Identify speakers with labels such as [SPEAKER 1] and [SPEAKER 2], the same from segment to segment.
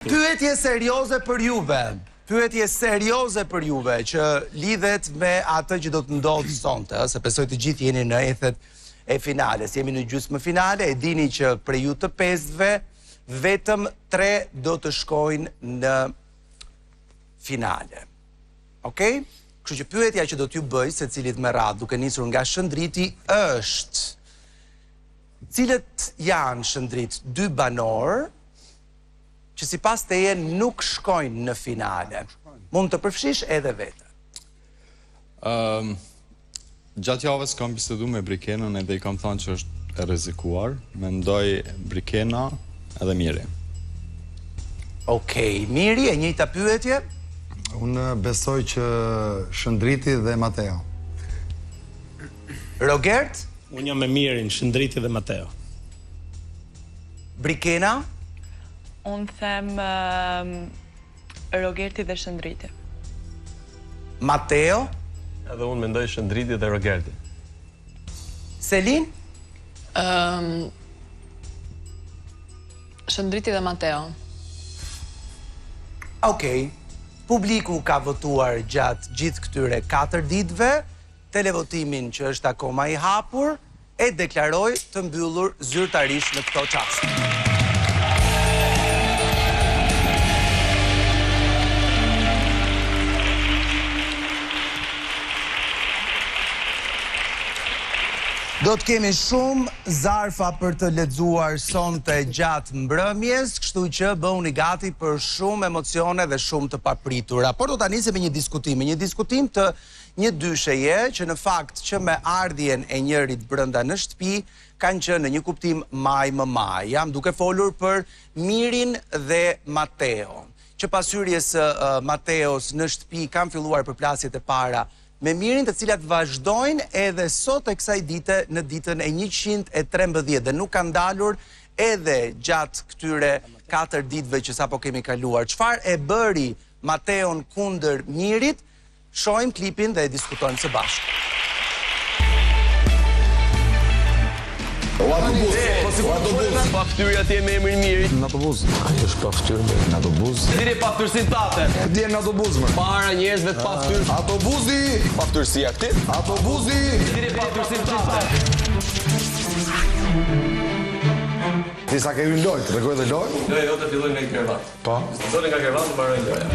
[SPEAKER 1] Pyetje serioze për juve, që lidhet me atë që do të ndodhë sonte, se besoj të gjithë jeni në ethet e finales. Jemi në gjysmë finale, e dini që për ju të pesëve, vetëm 3 do të shkojnë në finale. Okej? Kështu që pyetja që do t'ju bëj, se cilit me radhë, duke nisur nga Shëndriti, është cilët janë Shëndrit 2 banor, që si pas të jenë nuk shkojnë në finale. Mund të përfshish edhe vete.
[SPEAKER 2] Gjatë javës kam bisedu me Brikenën edhe i kam thënë që është e rrezikuar. Mendoj Brikena edhe Miri.
[SPEAKER 1] Okej, Miri, e njëjta pyetje?
[SPEAKER 3] Unë besoj që Shëndriti dhe Mateo.
[SPEAKER 1] Rogert?
[SPEAKER 4] Unë jam me Mirin, Shëndriti dhe Mateo.
[SPEAKER 1] Brikena?
[SPEAKER 5] Unë them Rogerti dhe Shëndriti.
[SPEAKER 1] Mateo?
[SPEAKER 6] Edhe unë mendoj Shëndriti dhe Rogerti.
[SPEAKER 1] Selin?
[SPEAKER 7] Shëndriti dhe Mateo.
[SPEAKER 1] Okej. Publiku ka votuar gjatë gjithë këtyre 4 ditëve, televotimin që është akoma i hapur, e deklaroj të mbyllur zyrtarisht në këto çaste. Do të kemi shumë zarfa për të lexuar sonte gjatë mbrëmjes, kështu që bëuni gati për shumë emocione dhe shumë të papritura. Por do ta nisim me një diskutim të një dysheje që në fakt që me ardhjen e njërit brenda në shtëpi kanë qenë në një kuptim maj më maj. Jam duke folur për Mirin dhe Mateo, që pas hyrjes së Mateos në shtëpi kanë filluar përplasjet e para me Mirin, të cilat vazhdojnë edhe sot e kësaj dite në ditën e 113 dhe nuk kanë dalur edhe gjatë këtyre 4 ditëve që sapo kemi kaluar. Çfarë e bëri Mateon kundër Mirit? Shohim klipin dhe e diskutojmë së bashku.
[SPEAKER 6] Pa ftyrja ti me emrin Mirit.
[SPEAKER 3] Në autobus.
[SPEAKER 6] Ajo është pa ftyrë.
[SPEAKER 3] Në autobus.
[SPEAKER 6] Diri pa ftyrësinë tate.
[SPEAKER 3] Dje në autobus, më.
[SPEAKER 6] Para njerëzve të pa ftyrë.
[SPEAKER 3] Autobusi!
[SPEAKER 6] Pa ftyrësia këti.
[SPEAKER 3] Autobusi!
[SPEAKER 6] Diri pa ftyrësinë tate.
[SPEAKER 3] Ti sa ke hyrë lojë, të regoj dhe lojë?
[SPEAKER 6] Jo, të filloj nga krevat.
[SPEAKER 3] Po?
[SPEAKER 6] Zoni nga krevat të mbaroj loja.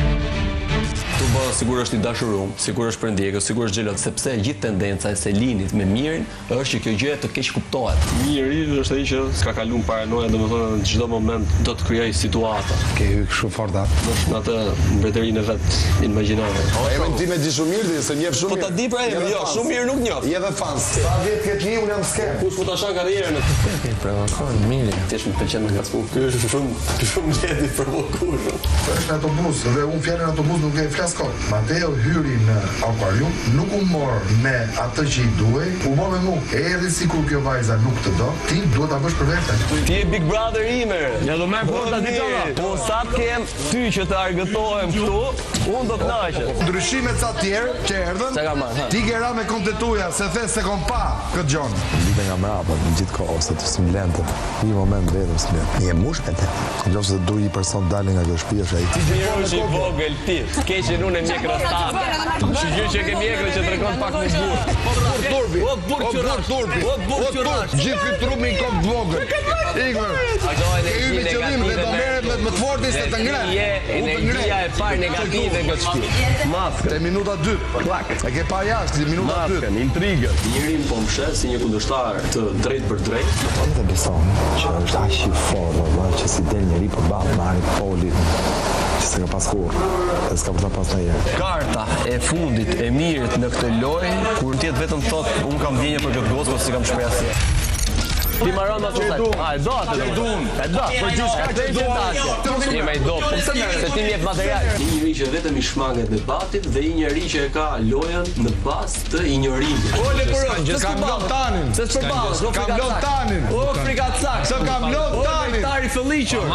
[SPEAKER 6] Tu bë sigur është i dashurum, sigur është prindjekës, sigur është xhelot, sepse gjithë tendenca e Selinit me Mirin është që kjo gjë të keq kuptohet. Miri është ai që s'ka kaluar paranoja, domethënë në çdo moment do të krijoj situata.
[SPEAKER 3] Ke hyrë kështu fort atë.
[SPEAKER 6] Është në atë mbretërinë e vet imagjinore.
[SPEAKER 3] Emrin ti me di shumë mirë, se njeh shumë
[SPEAKER 6] Po
[SPEAKER 3] mirë.
[SPEAKER 6] ta di pra emrin, jo, shumë mirë nuk njoh.
[SPEAKER 3] Je dhe fans. Sa vjet ke ti, unë jam skem.
[SPEAKER 6] Kush po ta shan karrierën e provokon Miri. Ti më pëlqen me ngacmu. Ky është shumë lehtë provokuar.
[SPEAKER 8] Është në autobus dhe unë fjalën autobus nuk e flas kot. Mateo hyri në akvarium, nuk u mor me atë që i duhej, u mor me mua. Erdhi sikur kjo vajza nuk të do, ti duhet ta bësh për veten.
[SPEAKER 6] Ti je Big Brother ime. Ja do merr porta ti çona. Po sa të kem ty që të argëtohem këtu, unë do të kënaqem.
[SPEAKER 8] Ndryshimet sa të tjerë që erdhën,
[SPEAKER 6] Çka ka marrë?
[SPEAKER 8] ti gjera me kontetuja se the se kom pa këtë gjon.
[SPEAKER 3] Lidhe nga mrapa, në gjithë kohë, ose të simlente. Një moment vetëm simlente. Një mush me te. Nëse do një person dalin nga kjo shtëpi është ai.
[SPEAKER 6] Ti je i vogël ti. Keqen unë mjek rrethave. Shigjë që ke mjekrë që tregon pak më burr.
[SPEAKER 8] Turbi.
[SPEAKER 6] O burr qurash. O burr qurash.
[SPEAKER 8] Gjithë ky trupi i kom vogël. Ikër.
[SPEAKER 6] Ajoën
[SPEAKER 8] Ke hyri qëllim dhe do merret me të fortin se të ngre.
[SPEAKER 6] Je energjia e parë negative në këtë shtëpi. Maskë.
[SPEAKER 8] Te minuta 2. E ke pa jashtë minuta 2.
[SPEAKER 6] Maskën, intrigën. Njërin po mshe si një kundërshtar të drejtë për drejtë.
[SPEAKER 3] Edhe beson që është aq i fortë, që si del njëri përballë marrit poli. Që s'ka pas kur, e s'ka përta pas në jetë.
[SPEAKER 6] Karta e fundit e Mirit në këtë lojë, kur tjetë vetëm thot, unë kam vjenje për këtë gosë, si kam shpreja si. Ti maron ma të saj. A, e do atë do. E do, për gjithë shka që do atë. Je me i do. Po se Se ti jep material. Një njeri që vetëm i shmanget debatit dhe një njeri që e ka lojën në bazë të injorimit.
[SPEAKER 3] Ole për kam lop tanin.
[SPEAKER 6] Se s'përballë,
[SPEAKER 3] Kam lop tanin.
[SPEAKER 6] O frikacak.
[SPEAKER 3] Se kam lop tanin.
[SPEAKER 6] Vektari fëlliqur.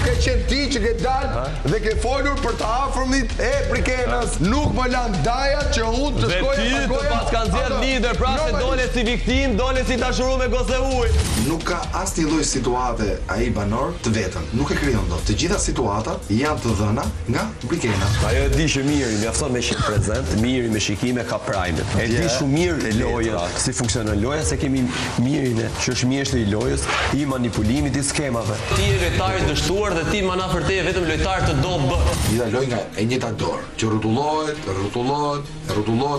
[SPEAKER 3] Ke qenë ti që ke dalë dhe ke folur për të afërmit e Brikenës. Nuk më lan daja që unë të shkoj
[SPEAKER 6] Ti të pas kanë zjedh lider, pra se dole si viktim, dole si dashuru me gose uj.
[SPEAKER 8] Nuk ka asnjë lloj situate ai banor të vetëm. Nuk e krijon dot. Të gjitha situatat janë të dhëna nga Brikena.
[SPEAKER 6] Ajo e di që Miri mjafton me shik prezent, Miri me shikime ka prime. E di shumë mirë loja, si funksionon loja, se kemi Mirin që është mjeshtri i lojës, i manipulimit, i skemave. Ti je lojtar i dështuar dhe ti më na për te vetëm lojtar të do bë.
[SPEAKER 8] Gjitha loj nga e njëjta dorë, që rrotullohet,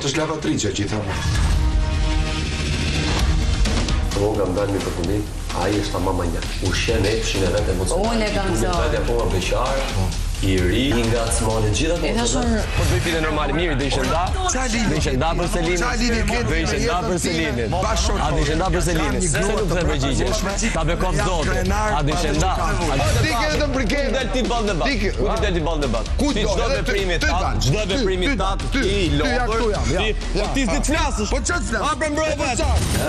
[SPEAKER 8] është lavatrice që i thamë.
[SPEAKER 6] Roga më dalë një përfundim, ai është ta mamanjak. Ushqen e fshin e vetë emocionale.
[SPEAKER 5] Unë e kam zor.
[SPEAKER 6] Vetë po beqar, i ri, i ngacmon gjithë ato. Po bëj fjalë normale, Miri do ishte nda. Do ishte nda për Selinin. Do ishte nda për Selinin. A do ishte nda për Selinin. Se nuk të përgjigje. Ta bekon zotë. A do ishte nda.
[SPEAKER 3] Ti ke vetëm Brikenë.
[SPEAKER 6] Del ti ball debat. Ku ti del ti ball debat. Ti çdo veprimit tat, ti lodhur. Ti s'ke të flasësh.
[SPEAKER 3] Po ç'të flas?
[SPEAKER 6] Hapë mbrojtë.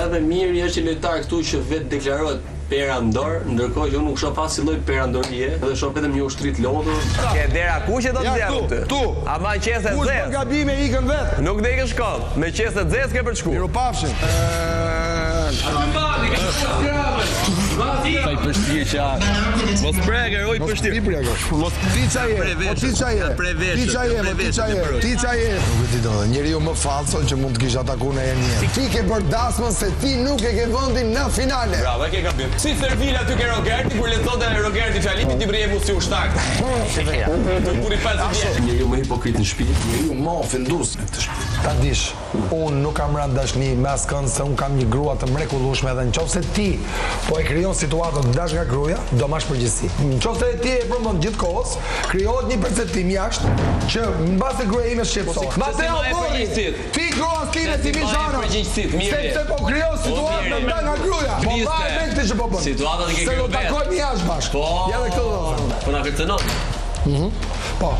[SPEAKER 6] Edhe Miri është lojtar këtu që vetë deklarohet perandor, ndërkohë që unë nuk shoh pas si lloj perandorie, dhe shoh vetëm një ushtrit lodhur. Ke dera kuqe do të zgjatë ty.
[SPEAKER 3] Tu.
[SPEAKER 6] Ama qese
[SPEAKER 3] Kush
[SPEAKER 6] zez.
[SPEAKER 3] bën gabime ikën vet.
[SPEAKER 6] Nuk dhe i ke shkoll. Me qese zez ke për të shku.
[SPEAKER 3] Miropafshin.
[SPEAKER 6] Sa i përshtirë që mos preger, oj përshtirë.
[SPEAKER 3] Mos ti çaje. Po ti çaje. Ti çaje, ti çaje. Ti çaje. Nuk e di dot. Njeriu më falson që mund të kish atakuar në një. Ti ke bërë dasmën se ti nuk e ke vendin në finale.
[SPEAKER 6] Bravo, e ke gabim. Si servila ty ke Rogerti, kur lexonte Rogerti Çalipit ti brije mu si ushtar. Të puri falë vjet. Njeriu më hipokrit në shtëpi,
[SPEAKER 8] Njeriu më ofendues në këtë shtëpi.
[SPEAKER 3] Ta dish, unë nuk kam rënë dashni me askënd se unë kam një grua të mrekullueshme dhe nëse ti po e krijon situatën të dash nga gruaja, do mash përgjegjësi. Nëse ti e përmend gjithkohës, krijohet një perceptim jashtë që mbase gruaja ime shqetësohet. Mateo Borri, ti grua time ti vizhano. Sepse po krijon situatën të dash nga gruaja. Po vaje me këtë që po bën.
[SPEAKER 6] Situatat e ke
[SPEAKER 3] Se do
[SPEAKER 6] krijuar.
[SPEAKER 3] takojmë jashtë bashkë.
[SPEAKER 6] Po.
[SPEAKER 3] Ja dhe këtë do të them.
[SPEAKER 6] Po na kërcenon.
[SPEAKER 3] Po.